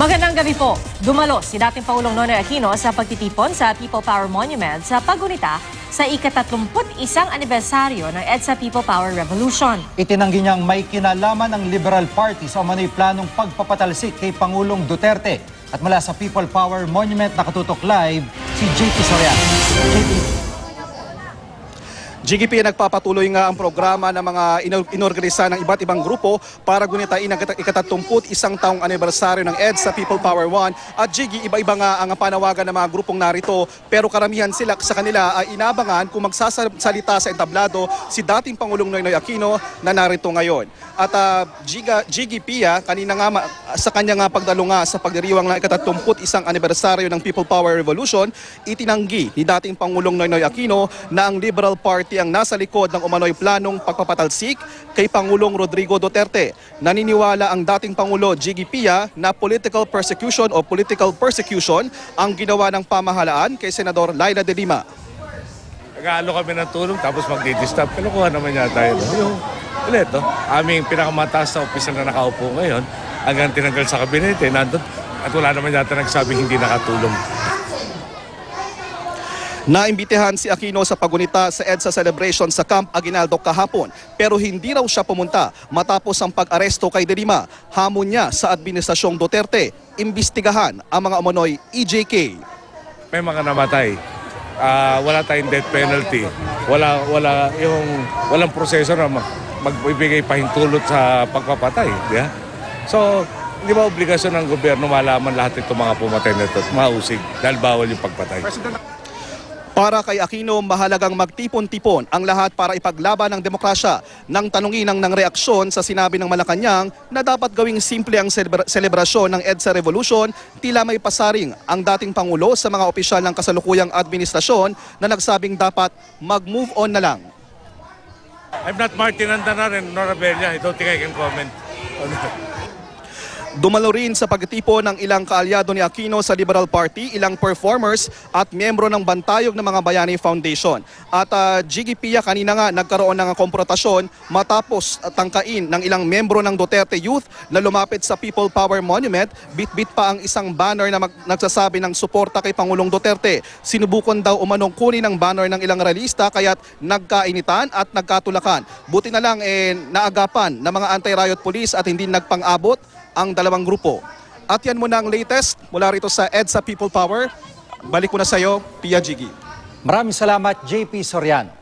Magandang gabi po. Dumalo si dating Pangulong Nonoy Aquino sa pagtitipon sa People Power Monument sa paggunita sa ika-31 anibersaryo ng EDSA People Power Revolution. Itinanggi niyang may kinalaman ng Liberal Party sa umano'y planong pagpapatalsik kay Pangulong Duterte. At mula sa People Power Monument nakatutok live si JP Soriano. GGP nagpapatuloy nga ang programa ng mga inorganisa ng iba't ibang grupo para gunitain ang ika-31 taong anibersaryo ng EDSA People Power 1. At Jiggy, iba-iba nga ang panawagan ng mga grupong narito, pero karamihan sila sa kanila ay inabangan kung magsasalita sa entablado si dating Pangulong Noynoy Aquino na narito ngayon. At GGP kanina nga sa kanya nga pagdalo nga sa pagdiriwang ng ika-31 anibersaryo ng People Power Revolution, itinanggi ni dating Pangulong Noynoy Aquino na ang Liberal Party ang nasa likod ng umano'y planong pagpapatalsik kay Pangulong Rodrigo Duterte. Naniniwala ang dating Pangulo GGP na political persecution ang ginawa ng pamahalaan kay Senador Laila de Lima. Nag-aalo kami ng tulong tapos magdi-disturb. Kinukuha naman yata yun. Ito, aming pinakamataas na opisyal na nakaupo ngayon hanggang tinanggal sa kabinete nandun at wala naman yata nagsabing hindi nakatulong. Naimbitehan si Aquino sa pagunita sa EDSA celebration sa Camp Aguinaldo kahapon pero hindi raw siya pumunta matapos ang pag-aresto kay De Lima. Hamon niya sa Administrasyong Duterte, imbestigahan ang mga umano'y EJK. May mga namatay. Wala tayong death penalty. Walang proseso na magbibigay pahintulot sa pagpapatay. Yeah? So, hindi ba obligasyon ng gobyerno malaman lahat itong mga pumatay na ito at mausig dahil bawal yung pagpatay? Para kay Aquino, mahalagang magtipon-tipon ang lahat para ipaglaban ng demokrasya. Nang tanungin ng reaksyon sa sinabi ng Malacanang na dapat gawing simple ang selebrasyon ng EDSA Revolution, tila may pasaring ang dating Pangulo sa mga opisyal ng kasalukuyang administrasyon na nagsabing dapat mag-move on na lang. I'm not Martin Andanar and Nora Bella. I don't think I can comment on that. Dumalo rin sa pagtipon ng ilang kaalyado ni Aquino sa Liberal Party, ilang performers at miyembro ng Bantayog ng mga Bayani Foundation. At GGP kanina nga nagkaroon ng konfrontasyon matapos tangkain ng ilang miyembro ng Duterte Youth na lumapit sa People Power Monument, bit-bit pa ang isang banner na nagsasabi ng suporta kay Pangulong Duterte. Sinubukan daw umanong kunin ang banner ng ilang realista kaya't nagkainitan at nagkatulakan. Buti na lang naagapan ng mga anti-riot police at hindi nagpang-abot ang dalawang grupo. At yan muna ang latest mula rito sa EDSA People Power. Balik ko na sa iyo, Pia Jiggy. Maraming salamat, JP Soriano.